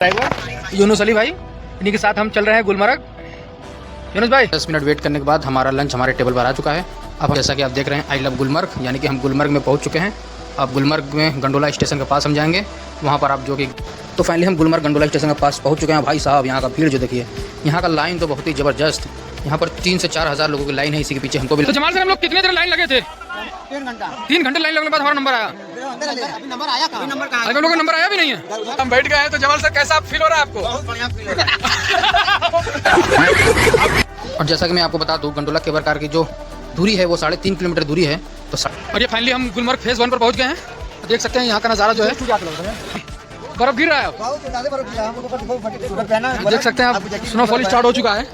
Driver Yunus Ali भाई, इन्हीं के साथ हम चल रहे हैं गुलमर्ग। यूनुस भाई 10 मिनट वेट करने के बाद हमारा लंच हमारे टेबल पर आ चुका है। अब जैसा कि आप देख रहे हैं आई लव गुलमर्ग, यानी कि हम गुलमर्ग में पहुंच चुके हैं। अब गुलमर्ग में गंडोला स्टेशन के पास हम जाएंगे, वहाँ पर आप जो कि तो फाइनली हम गुलमर्ग गंडोला स्टेशन के पास पहुँच चुके हैं। भाई साहब यहाँ का भीड़ जो देखिए, यहाँ का लाइन तो बहुत ही ज़बरदस्त। यहाँ पर 3 से 4 हज़ार लोगों की लाइन है, इसी के पीछे हमको भी। तो जमाल सर हम लोग कितने देर लाइन लगे थे? 3 घंटे लाइन लगने के बाद हमारा नंबर आया। अभी नंबर आया कहाँ? हम लोगों का नंबर आया भी नहीं है, हम बैठ गए हैं। तो जमाल सर कैसा फील हो रहा है आपको? बहुत बढ़िया फील हो रहा है। और जैसा कि मैं आपको बता दूं, गंडोला केबल कार की जो दूरी है वो 3.5 किलोमीटर दूरी है। तो और ये फाइनली हम गुलमर्ग फेज़ 1 पर पहुंच गए हैं। देख सकते हैं यहाँ का नज़ारा जो है, बर्फ गिर रहा है। देख सकते हैं आप, स्नोफॉल स्टार्ट हो चुका है,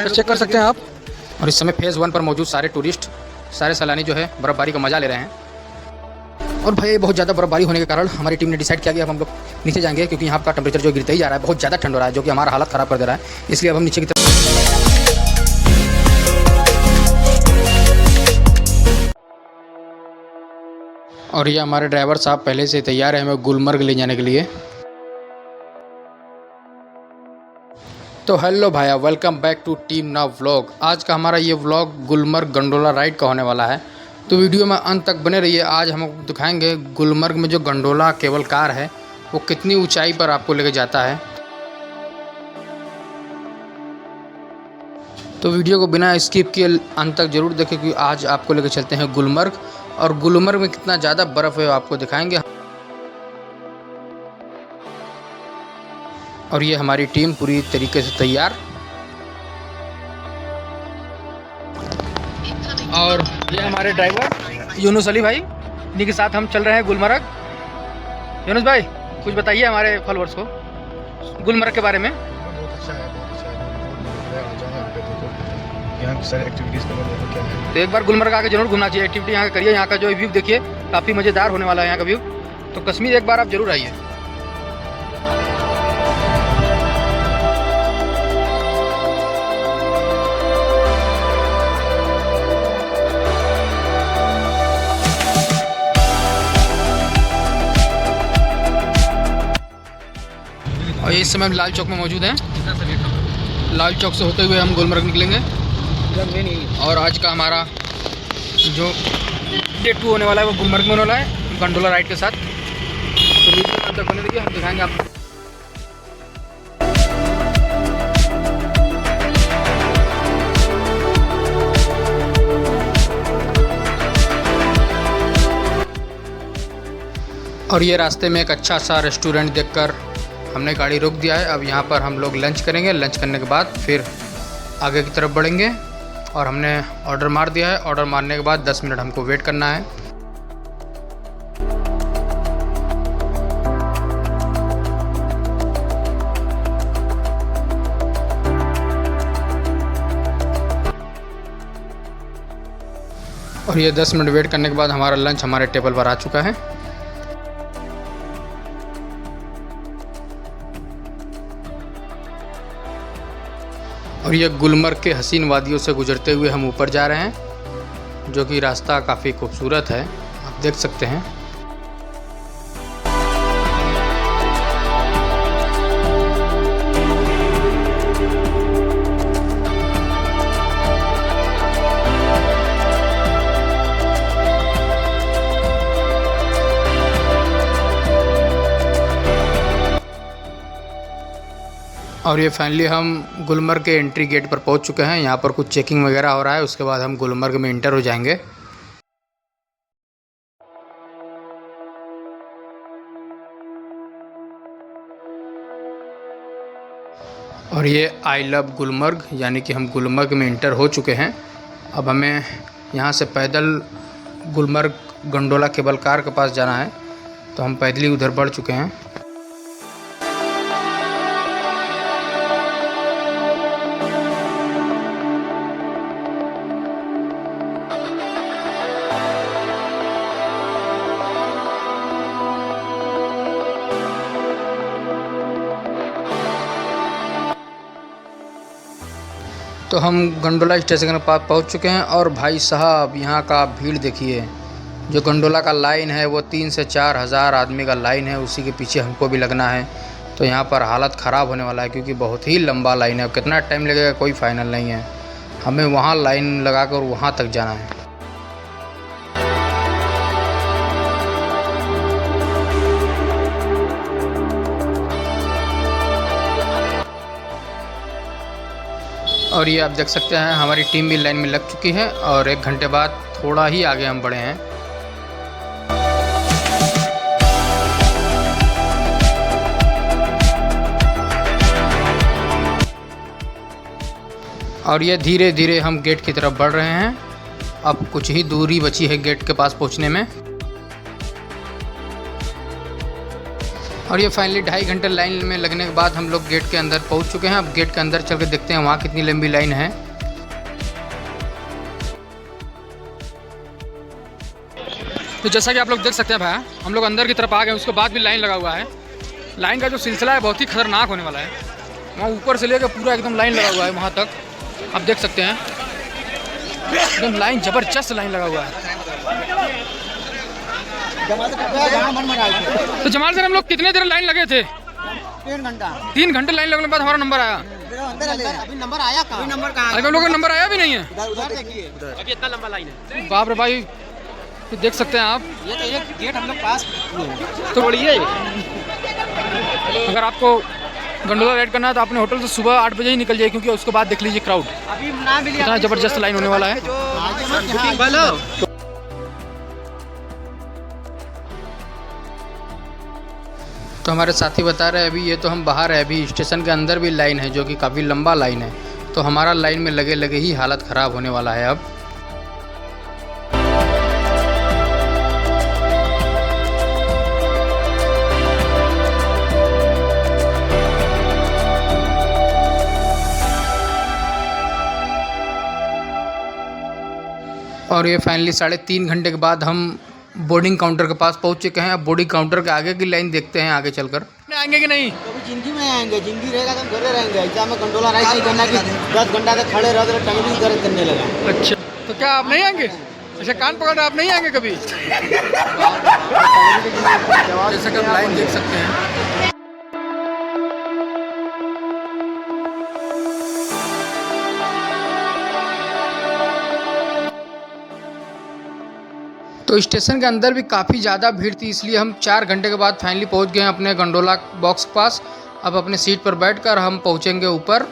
तो चेक कर सकते हैं आप। और इस समय फेज़ 1 पर मौजूद सारे टूरिस्ट, सारे सैलानी जो है बर्फबारी का मजा ले रहे हैं। और भाई बहुत ज़्यादा बर्फबारी होने के कारण हमारी टीम ने डिसाइड किया कि अब हम लोग नीचे जाएंगे, क्योंकि यहाँ का टेम्परेचर जो गिरते ही जा रहा है, बहुत ज़्यादा ठंड हो रहा है, जो कि हमारा हालत ख़राब कर दे रहा है। इसलिए अब हम नीचे की तरफ। और ये हमारे ड्राइवर साहब पहले से तैयार है हमें गुलमर्ग ले जाने के लिए। तो हेलो भाई, वेलकम बैक टू टीम नाव व्लॉग। आज का हमारा ये व्लॉग गुलमर्ग गंडोला राइड का होने वाला है, तो वीडियो में अंत तक बने रहिए। आज हम दिखाएंगे गुलमर्ग में जो गंडोला केबल कार है वो कितनी ऊंचाई पर आपको लेके जाता है। तो वीडियो को बिना स्किप किए अंत तक जरूर देखें, क्योंकि आज आपको लेके चलते हैं गुलमर्ग, और गुलमर्ग में कितना ज़्यादा बर्फ़ है आपको दिखाएंगे। और ये हमारी टीम पूरी तरीके से तैयार। और ये हमारे ड्राइवर यूनुस अली भाई, इन्हीं के साथ हम चल रहे हैं गुलमर्ग। यूनुस भाई कुछ बताइए हमारे फॉलोअर्स को गुलमर्ग के बारे में। बहुत अच्छा है, बहुत अच्छा है। आ जाओ यहाँ पे, देखो यहाँ की सारी एक्टिविटीज़ करो, क्या है। तो एक बार गुलमर्ग आके जरूर घूमना चाहिए, एक्टिविटी यहाँ करिए। यहाँ का जो व्यू देखिए, काफ़ी मज़ेदार होने वाला है यहाँ का व्यू। तो कश्मीर एक बार आप जरूर आइए। और इस समय हम लाल चौक में मौजूद हैं। लाल चौक से होते हुए हम गुलमर्ग निकलेंगे। और आज का हमारा जो डे 2 होने वाला है वो गुलमर्ग में होने वाला है, गंडोला राइड के साथ। तो वीडियो में तक बने रहिए, हम दिखाएंगे आपको। और ये रास्ते में एक अच्छा सा रेस्टोरेंट देखकर हमने गाड़ी रोक दिया है। अब यहाँ पर हम लोग लंच करेंगे। लंच करने के बाद फिर आगे की तरफ बढ़ेंगे। और हमने ऑर्डर मार दिया है। ऑर्डर मारने के बाद 10 मिनट हमको वेट करना है। और ये 10 मिनट वेट करने के बाद हमारा लंच हमारे टेबल पर आ चुका है। और ये गुलमर्ग के हसीन वादियों से गुजरते हुए हम ऊपर जा रहे हैं, जो कि रास्ता काफ़ी खूबसूरत है, आप देख सकते हैं। और ये फाइनली हम गुलमर्ग के एंट्री गेट पर पहुंच चुके हैं। यहाँ पर कुछ चेकिंग वगैरह हो रहा है, उसके बाद हम गुलमर्ग में इंटर हो जाएंगे। और ये आई लव गुलमर्ग, यानी कि हम गुलमर्ग में इंटर हो चुके हैं। अब हमें यहाँ से पैदल गुलमर्ग गंडोला केबल कार के पास जाना है, तो हम पैदल ही उधर बढ़ चुके हैं। तो हम गंडोला स्टेशन के पास पहुंच चुके हैं। और भाई साहब यहाँ का भीड़ देखिए, जो गंडोला का लाइन है वो 3 से 4 हज़ार आदमी का लाइन है, उसी के पीछे हमको भी लगना है। तो यहाँ पर हालत ख़राब होने वाला है क्योंकि बहुत ही लंबा लाइन है। कितना टाइम लगेगा कोई फाइनल नहीं है, हमें वहाँ लाइन लगाकर वहाँ तक जाना है। और ये आप देख सकते हैं हमारी टीम भी लाइन में लग चुकी है और 1 घंटे बाद थोड़ा ही आगे हम बढ़े हैं। और ये धीरे धीरे हम गेट की तरफ बढ़ रहे हैं। अब कुछ ही दूरी बची है गेट के पास पहुंचने में। और ये फाइनली 2.5 घंटे लाइन में लगने के बाद हम लोग गेट के अंदर पहुंच चुके हैं। अब गेट के अंदर चल के देखते हैं वहाँ कितनी लंबी लाइन है। तो जैसा कि आप लोग देख सकते हैं भाई, हम लोग अंदर की तरफ आ गए, उसके बाद भी लाइन लगा हुआ है। लाइन का जो सिलसिला है बहुत ही खतरनाक होने वाला है। वहाँ ऊपर से लेकर पूरा एकदम लाइन लगा हुआ है वहाँ तक, आप देख सकते हैं एकदम लाइन, ज़बरदस्त लाइन लगा हुआ है। तो जमाल सर हम लोग कितने देर लाइन लगे थे? 3 घंटे लाइन लगने के बाद हमारा नंबर आया। अभी नंबर आया कहाँ? अभी हम लोग का नंबर आया भी नहीं है। अभी इतना लंबा लाइन है। बाप रे भाई, तो देख सकते हैं आप, ये तो एक गेट हम लोग पास तो बढ़िया। अगर आपको गंडोला राइड करना है तो अपने होटल से सुबह 8 बजे ही निकल जाइए, क्योंकि उसके बाद देख लीजिए क्राउड अभी ना मिली। इतना ज़बरदस्त लाइन होने वाला है। तो हमारे साथी बता रहे हैं अभी ये तो हम बाहर है, अभी स्टेशन के अंदर भी लाइन है जो कि काफ़ी लंबा लाइन है। तो हमारा लाइन में लगे लगे ही हालत ख़राब होने वाला है अब। और ये फाइनली 3.5 घंटे के बाद हम बोर्डिंग काउंटर के पास पहुंच चुके हैं। अब बोर्डिंग काउंटर के आगे की लाइन देखते हैं आगे चलकर आएंगे कि नहीं। कभी जिंदगी में आएंगे, जिंदगी रहेगा तो घरे रहेंगे। ऐसा में गंडोला राइड नहीं करना कि 10 घंटा तक खड़े रह तो टंगड़ी दर्द करने लगा। अच्छा, तो क्या आप नहीं आएंगे? अच्छा, कान पकड़ आप नहीं आएंगे कभी? जैसा कि आप लाइन देख सकते हैं। तो स्टेशन के अंदर भी काफ़ी ज़्यादा भीड़ थी, इसलिए हम 4 घंटे के बाद फाइनली पहुंच गए हैं अपने गंडोला बॉक्स के पास। अब अपने सीट पर बैठकर हम पहुंचेंगे ऊपर।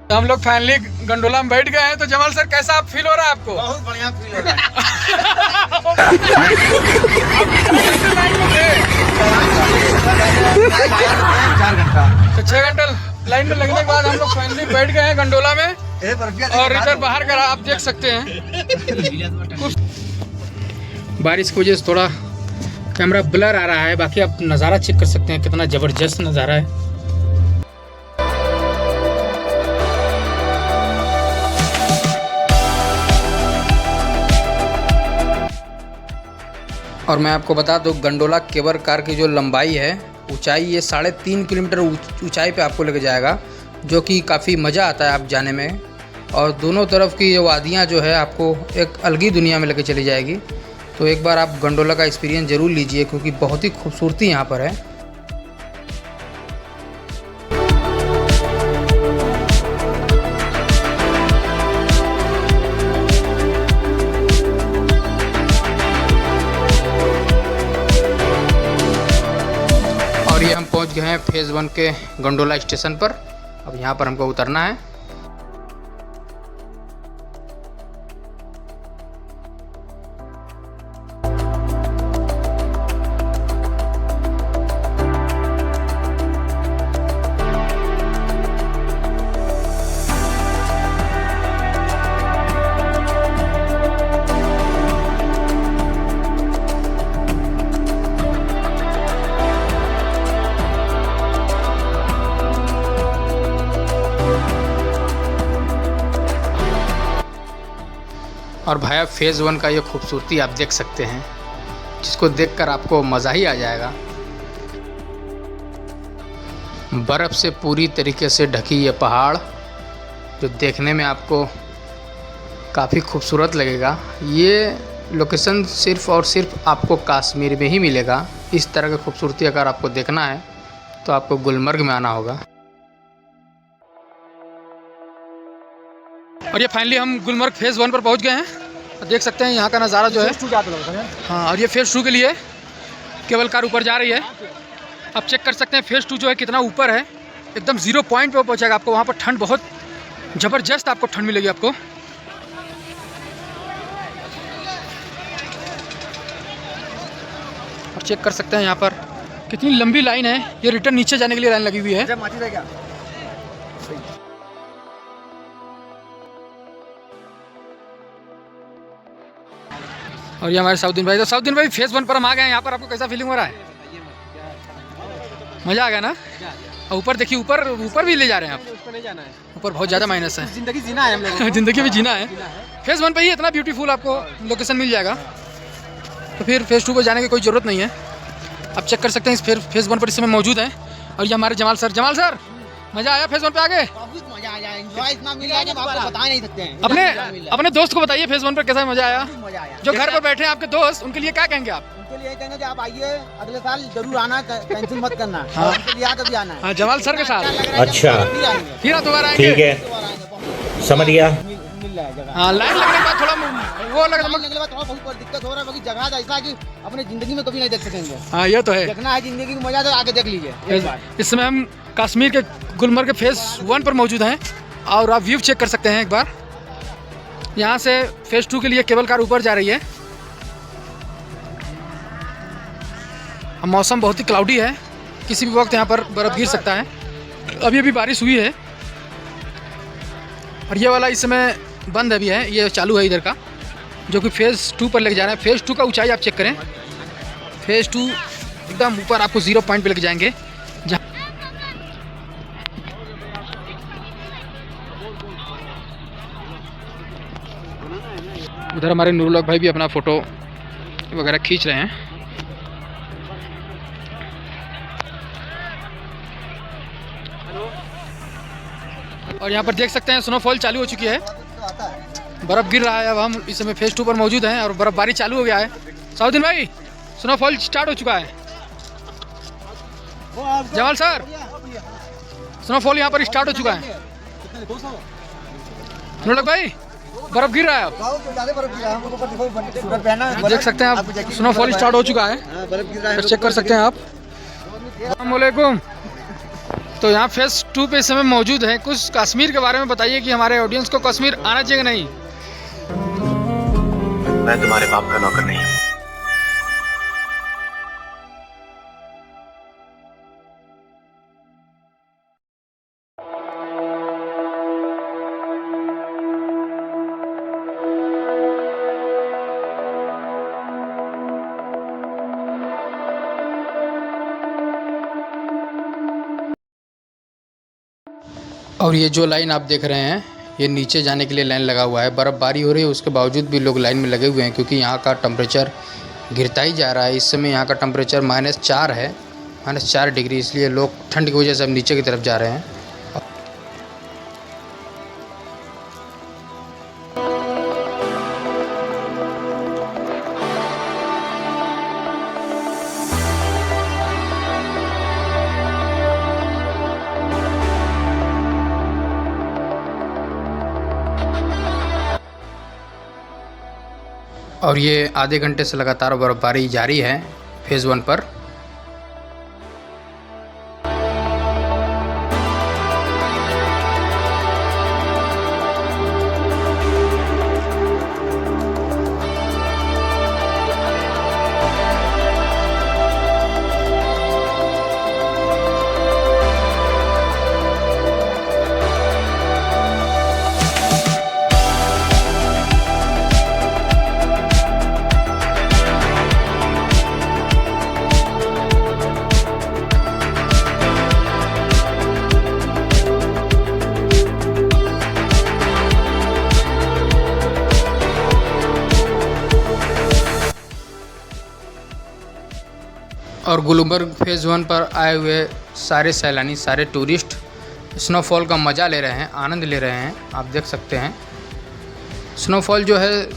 तो हम लोग फाइनली गंडोला में बैठ गए हैं। तो जमाल सर कैसा आप फील हो रहा है आपको? बहुत बढ़िया फील हो रहा है। तो 6 घंटे लाइन में लगने के बाद हम लोग फाइनली बैठ गए हैं गंडोला में। और इधर बाहर का आप देख सकते हैं, बारिश की वजह से थोड़ा कैमरा ब्लर आ रहा है, बाकी आप नज़ारा चेक कर सकते हैं कितना ज़बरदस्त नज़ारा है। और मैं आपको बता दूं गंडोला केबल कार की जो लंबाई है, ऊंचाई, ये 3.5 किलोमीटर ऊंचाई पे आपको लेके जाएगा, जो कि काफ़ी मज़ा आता है आप जाने में। और दोनों तरफ की जो वादियाँ जो है आपको एक अलग ही दुनिया में लेके चली जाएगी। तो एक बार आप गंडोला का एक्सपीरियंस ज़रूर लीजिए, क्योंकि बहुत ही खूबसूरती यहाँ पर है। और ये हम पहुँच गए हैं फेज़ 1 के गंडोला स्टेशन पर। अब यहाँ पर हमको उतरना है। और भाई फेज़ 1 का ये खूबसूरती आप देख सकते हैं, जिसको देखकर आपको मज़ा ही आ जाएगा। बर्फ़ से पूरी तरीके से ढकी ये पहाड़ जो देखने में आपको काफ़ी खूबसूरत लगेगा। ये लोकेशन सिर्फ़ और सिर्फ आपको कश्मीर में ही मिलेगा। इस तरह की खूबसूरती अगर आपको देखना है तो आपको गुलमर्ग में आना होगा। और ये फाइनली हम गुलमर्ग फेज़ 1 पर पहुंच गए हैं। देख सकते हैं यहाँ का नज़ारा जो है। हाँ, और ये फेज़ 2 के लिए केबल कार ऊपर जा रही है। आप चेक कर सकते हैं फेज़ 2 जो है कितना ऊपर है, एकदम 0 पॉइंट पर पहुँचेगा। आपको वहाँ पर ठंड बहुत ज़बरदस्त आपको ठंड मिलेगी आपको। और चेक कर सकते हैं यहाँ पर कितनी लंबी लाइन है। ये रिटर्न नीचे जाने के लिए लाइन लगी हुई है। और ये हमारे साउद्दीन भाई, तो साउद्दीन भाई फेज़ 1 पर हम आ गए हैं। यहाँ पर आपको कैसा फीलिंग हो रहा है? मज़ा आ गया ना? और ऊपर देखिए, ऊपर भी ले जा रहे हैं आप। ऊपर नहीं जाना है, ऊपर बहुत ज़्यादा माइनस है। जिंदगी जीना है हम लोग ज़िंदगी में जीना है। फेज़ 1 पे ही इतना ब्यूटीफुल आपको लोकेशन मिल जाएगा, तो फिर फेज़ 2 पर जाने की कोई ज़रूरत नहीं है। आप चेक कर सकते हैं इस फेज़ 1 पर इस समय मौजूद हैं। और ये हमारे जमाल सर, मज़ा आया फेज़ 1 पे आगे? बहुत मजा आया, एंजॉय इतना मिला कि हम आपको बता नहीं सकते हैं। अपने दोस्त को बताइए फेज़ 1 पर कैसा मज़ा आया। मजा आया। जो घर पर बैठे हैं आपके दोस्त, उनके लिए क्या कहेंगे आप? उनके लिए कहेंगे कि आप आइए, अगले साल जरूर आना, टेंशन मत करना। हाँ। उनके लिए कभी आना है। हाँ, जमाल सर के साथ। अच्छा, फिर आप दोबारा आएंगे? ठीक है, समझ गया। मिल रहा है जगह। हाँ, लाइन लगने के बाद थोड़ा वो लगा। लगने के बाद थोड़ा बहुत दिक्कत हो रहा है, बाकी जगह ऐसा कि अपने जिंदगी में कभी नहीं देख सकेंगे। हाँ, ये तो है। देखना है जिंदगी की मजा, तो आगे देख लीजिए एक बार। इस समय हम कश्मीर के गुलमर्ग के फेज़ 1 पर मौजूद हैं। और आप व्यू चेक कर सकते हैं एक बार। यहाँ से फेज़ 2 के लिए केबल कार ऊपर जा रही है। मौसम बहुत ही क्लाउडी है, किसी भी वक्त यहाँ पर बर्फ़ गिर सकता है। अभी बारिश हुई है। और ये वाला इस समय बंद अभी है, ये चालू है इधर का, जो कि फेज़ 2 पर लेके जा रहे हैं। फेज़ 2 का ऊंचाई आप चेक करें। फेज़ 2 एकदम ऊपर आपको 0 पॉइंट पे लेके जाएंगे। उधर हमारे नूरुल हक भाई भी अपना फ़ोटो वगैरह खींच रहे हैं। और यहाँ पर देख सकते हैं स्नोफॉल चालू हो चुकी है, बर्फ़ गिर रहा है। अब हम इस समय फेज़ 2 पर मौजूद हैं और बर्फ़बारी चालू हो गया है। साउद्दीन भाई, स्नोफॉल स्टार्ट हो चुका है। जमाल सर, स्नोफॉल यहाँ पर स्टार्ट हो चुका है। नूरुल हक भाई, बर्फ़ गिर रहा है अब। देख सकते हैं आप, स्नोफॉल स्टार्ट हो चुका है। चेक कर सकते हैं आप। अस्सलाम वालेकुम। तो यहाँ फेज़ 2 पे इस समय मौजूद है। कुछ कश्मीर के बारे में बताइए कि हमारे ऑडियंस को कश्मीर आना चाहिए कि नहीं? मैं तुम्हारे बाप का नौकर नहीं हूँ। और ये जो लाइन आप देख रहे हैं, ये नीचे जाने के लिए लाइन लगा हुआ है। बर्फ़बारी हो रही है, उसके बावजूद भी लोग लाइन में लगे हुए हैं, क्योंकि यहाँ का टेम्परेचर गिरता ही जा रहा है। इस समय यहाँ का टेम्परेचर -4 है, -4 डिग्री। इसलिए लोग ठंड की वजह से अब नीचे की तरफ जा रहे हैं। और ये आधे घंटे से लगातार बर्फ़बारी जारी है फेज़ 1 पर। और गुलमर्ग फेज़ 1 पर आए हुए सारे सैलानी, सारे टूरिस्ट स्नोफॉल का मज़ा ले रहे हैं, आनंद ले रहे हैं। आप देख सकते हैं स्नोफॉल जो है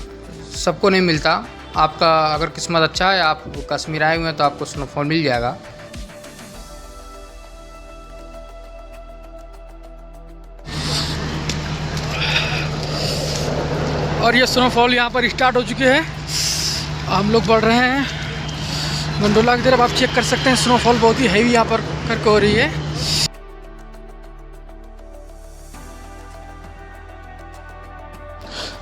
सबको नहीं मिलता। आपका अगर किस्मत अच्छा है, आप कश्मीर आए हुए हैं तो आपको स्नोफॉल मिल जाएगा। और ये स्नोफॉल यहाँ पर स्टार्ट हो चुके हैं। हम लोग बढ़ रहे हैं गंडोला की तरफ। आप चेक कर सकते हैं स्नोफॉल बहुत ही हैवी यहाँ पर करके हो रही है।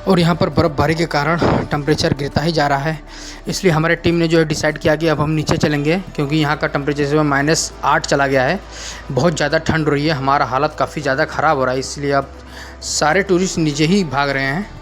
और यहाँ पर बर्फ़बारी के कारण टेम्परेचर गिरता ही जा रहा है, इसलिए हमारे टीम ने जो है डिसाइड किया कि अब हम नीचे चलेंगे, क्योंकि यहाँ का टेम्परेचर -8 चला गया है। बहुत ज़्यादा ठंड हो रही है, हमारा हालत काफ़ी ज़्यादा ख़राब हो रहा है, इसलिए अब सारे टूरिस्ट नीचे ही भाग रहे हैं।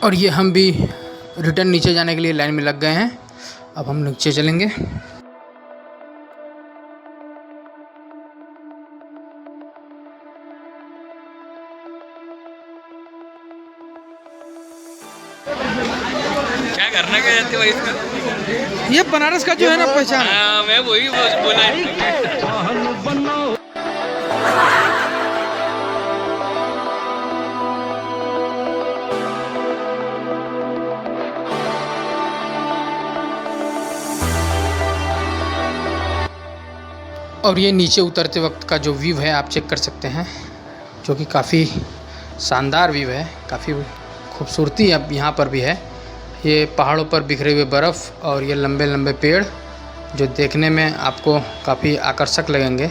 और ये हम भी रिटर्न नीचे जाने के लिए लाइन में लग गए हैं। अब हम नीचे चलेंगे। क्या करना क्या चाहते भाई इसका? ये बनारस का जो है ना पहचान। हाँ, मैं वही बोला। और ये नीचे उतरते वक्त का जो व्यू है आप चेक कर सकते हैं, जो कि काफ़ी शानदार व्यू है। काफ़ी खूबसूरती अब यहाँ पर भी है। ये पहाड़ों पर बिखरे हुए बर्फ़ और ये लंबे लंबे पेड़ जो देखने में आपको काफ़ी आकर्षक लगेंगे।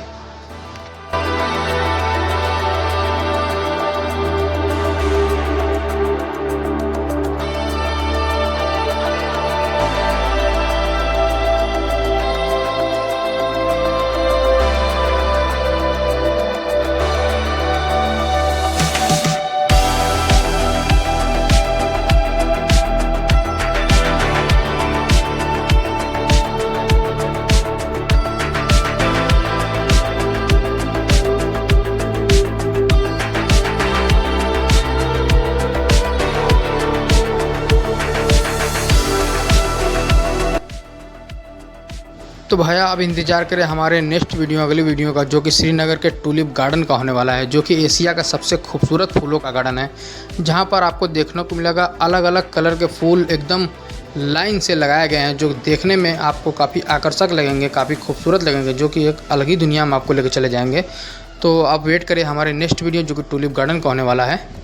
तो भैया अब इंतज़ार करें हमारे नेक्स्ट वीडियो, अगली वीडियो का, जो कि श्रीनगर के टूलिप गार्डन का होने वाला है, जो कि एशिया का सबसे खूबसूरत फूलों का गार्डन है, जहां पर आपको देखने को मिलेगा अलग अलग कलर के फूल एकदम लाइन से लगाए गए हैं, जो देखने में आपको काफ़ी आकर्षक लगेंगे, काफ़ी खूबसूरत लगेंगे, जो कि एक अलग ही दुनिया में आपको लेकर चले जाएंगे। तो आप वेट करें हमारे नेक्स्ट वीडियो, जो कि टूलिप गार्डन का होने वाला है।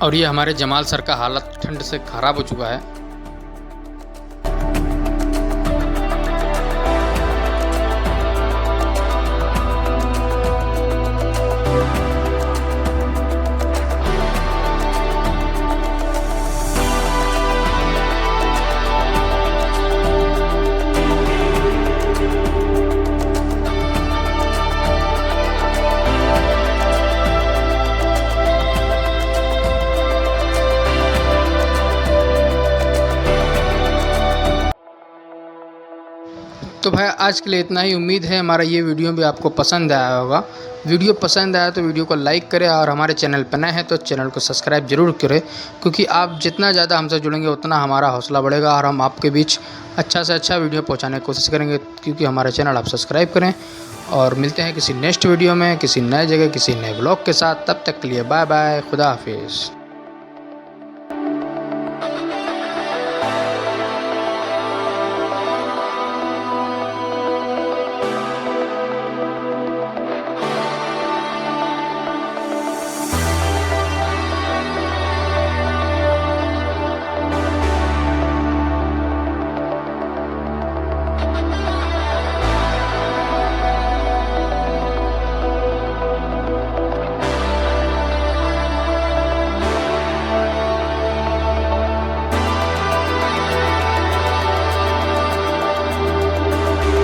और ये हमारे जमाल सर का हालत ठंड से ख़राब हो चुका है। तो भाई आज के लिए इतना ही। उम्मीद है हमारा ये वीडियो भी आपको पसंद आया होगा। वीडियो पसंद आया तो वीडियो को लाइक करें, और हमारे चैनल पर नए हैं तो चैनल को सब्सक्राइब जरूर करें, क्योंकि आप जितना ज़्यादा हमसे जुड़ेंगे उतना हमारा हौसला बढ़ेगा, और हम आपके बीच अच्छा से अच्छा वीडियो पहुँचाने की कोशिश करेंगे। क्योंकि हमारे चैनल आप सब्सक्राइब करें, और मिलते हैं किसी नेक्स्ट वीडियो में, किसी नए जगह, किसी नए ब्लॉग के साथ। तब तक के लिए बाय बाय, खुदा हाफिज़।